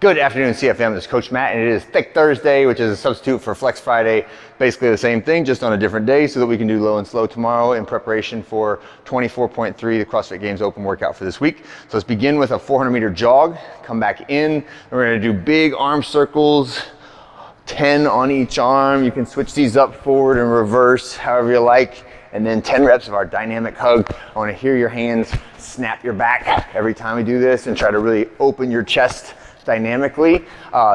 Good afternoon, CFM. This is Coach Matt, and it is Thick Thursday, which is a substitute for Flex Friday. Basically the same thing, just on a different day, so that we can do low and slow tomorrow in preparation for 24.3, the CrossFit Games Open workout for this week. So let's begin with a 400-meter jog. Come back in. We're going to do big arm circles, 10 on each arm. You can switch these up, forward, and reverse, however you like. And then 10 reps of our dynamic hug. I want to hear your hands snap your back every time we do this, and try to really open your chest dynamically.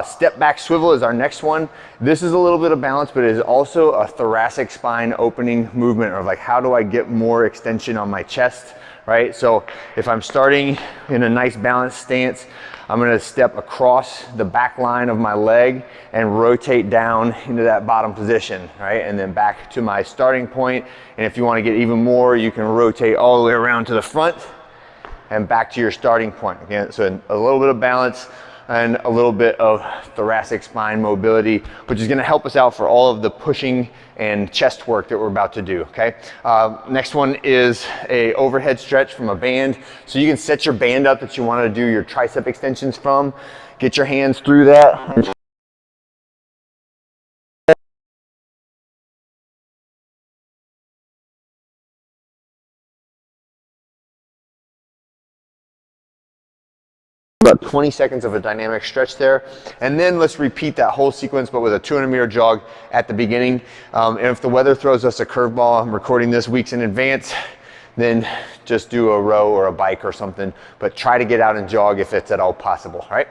Step back swivel is our next one. This is a little bit of balance, but it is also a thoracic spine opening movement, or like, how do I get more extension on my chest, right? So if I'm starting in a nice balanced stance, I'm gonna step across the back line of my leg and rotate down into that bottom position, right? And then back to my starting point. And if you wanna get even more, you can rotate all the way around to the front and back to your starting point. Again, so a little bit of balance and a little bit of thoracic spine mobility, which is gonna help us out for all of the pushing and chest work that we're about to do, okay? Next one is a overhead stretch from a band. So you can set your band up that you wanna do your tricep extensions from. Get your hands through that. About 20 seconds of a dynamic stretch there. And then let's repeat that whole sequence, but with a 200-meter jog at the beginning. And if the weather throws us a curveball, I'm recording this weeks in advance, then just do a row or a bike or something, but try to get out and jog if it's at all possible, all right?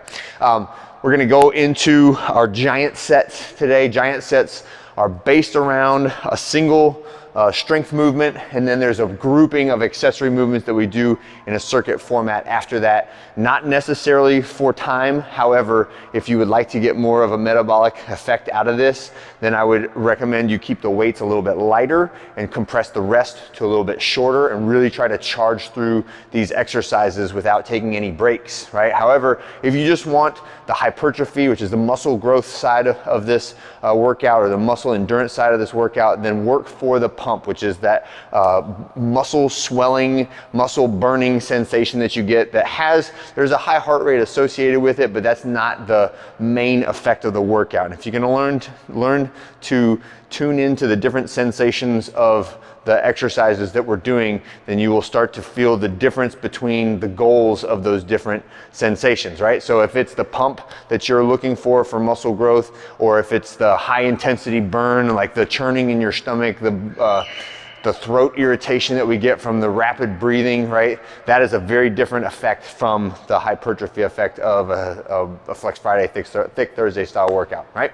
We're gonna go into our giant sets today. Giant sets are based around a single strength movement, and then there's a grouping of accessory movements that we do in a circuit format after that. Not necessarily for time, however, if you would like to get more of a metabolic effect out of this, then I would recommend you keep the weights a little bit lighter and compress the rest to a little bit shorter, and really try to charge through these exercises without taking any breaks, right? However, if you just want the hypertrophy, which is the muscle growth side of this workout, or the muscle endurance side of this workout, then work for the pump, which is that muscle swelling, muscle burning sensation that you get there's a high heart rate associated with it, but that's not the main effect of the workout. And if you can learn to tune into the different sensations of the exercises that we're doing, then you will start to feel the difference between the goals of those different sensations, right? So if it's the pump that you're looking for muscle growth, or if it's the high intensity burn, like the churning in your stomach, the throat irritation that we get from the rapid breathing, right? That is a very different effect from the hypertrophy effect of a Flex Friday, Thick Thursday style workout, right?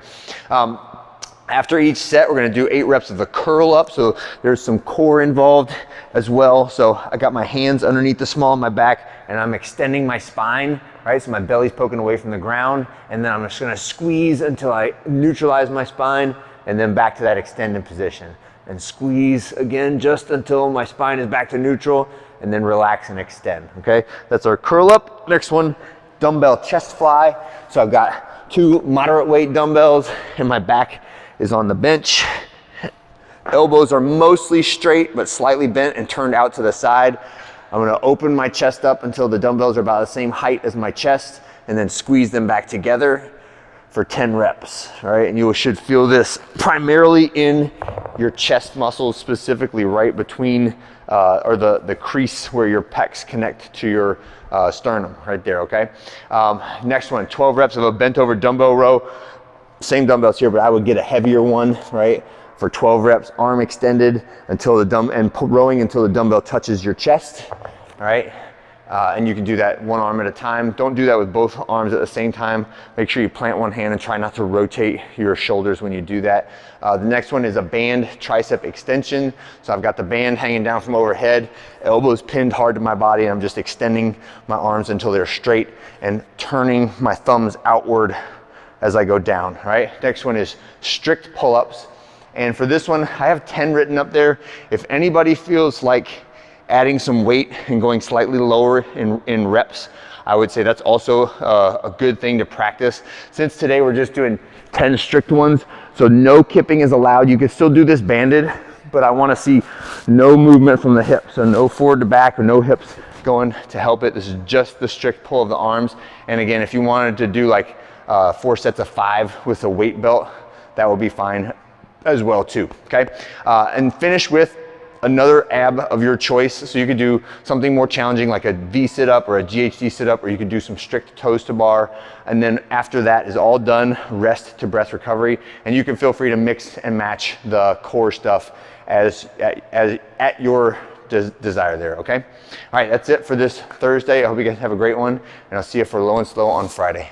After each set, we're gonna do 8 reps of the curl up. So there's some core involved as well. So I got my hands underneath the small of my back, and I'm extending my spine, right? So my belly's poking away from the ground, and then I'm just gonna squeeze until I neutralize my spine, and then back to that extended position. And squeeze again just until my spine is back to neutral, and then relax and extend, okay? That's our curl up. Next one, dumbbell chest fly. So I've got 2 moderate weight dumbbells, and my back is on the bench. Elbows are mostly straight, but slightly bent and turned out to the side. I'm gonna open my chest up until the dumbbells are about the same height as my chest, and then squeeze them back together for 10 reps, all right? And you should feel this primarily in your chest muscles, specifically right between, or the crease where your pecs connect to your sternum, right there, okay? Next one, 12 reps of a bent over dumbbell row. Same dumbbells here, but I would get a heavier one, right? For 12 reps, arm extended until rowing until the dumbbell touches your chest, all right? And you can do that one arm at a time. Don't do that with both arms at the same time. Make sure you plant one hand and try not to rotate your shoulders when you do that. The next one is a band tricep extension. So I've got the band hanging down from overhead, elbows pinned hard to my body, and I'm just extending my arms until they're straight and turning my thumbs outward as I go down, right? Next one is strict pull-ups. And for this one, I have 10 written up there. If anybody feels like adding some weight and going slightly lower in reps, I would say that's also a good thing to practice. Since today we're just doing 10 strict ones, so no kipping is allowed. You can still do this banded, but I wanna see no movement from the hips. So no forward to back or no hips going to help it. This is just the strict pull of the arms. And again, if you wanted to do like 4 sets of 5 with a weight belt, that will be fine as well too, okay? And finish with another ab of your choice. So you could do something more challenging like a V sit-up or a GHD sit-up, or you could do some strict toes to bar. And then after that is all done, rest to breath recovery. And you can feel free to mix and match the core stuff as at your desire there, okay? All right, that's it for this Thursday. I hope you guys have a great one, and I'll see you for Low and Slow on Friday.